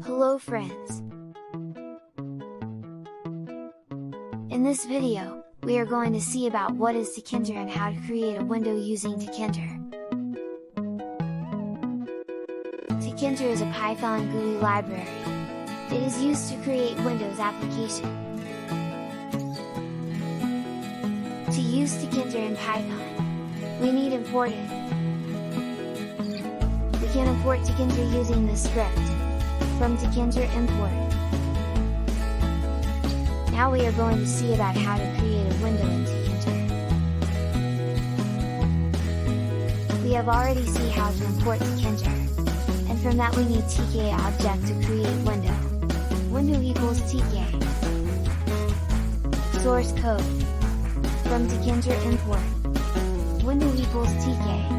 Hello friends! In this video, we are going to see about what is Tkinter and how to create a window using Tkinter. Tkinter is a Python GUI library. It is used to create Windows application. To use Tkinter in Python, we need import it. We can import Tkinter using the script from Tkinter import. Now we are going to see about how to create a window in Tkinter. We have already seen how to import Tkinter, and from that we need tk object to create window. Window equals tk. Source code from Tkinter import. Window equals tk.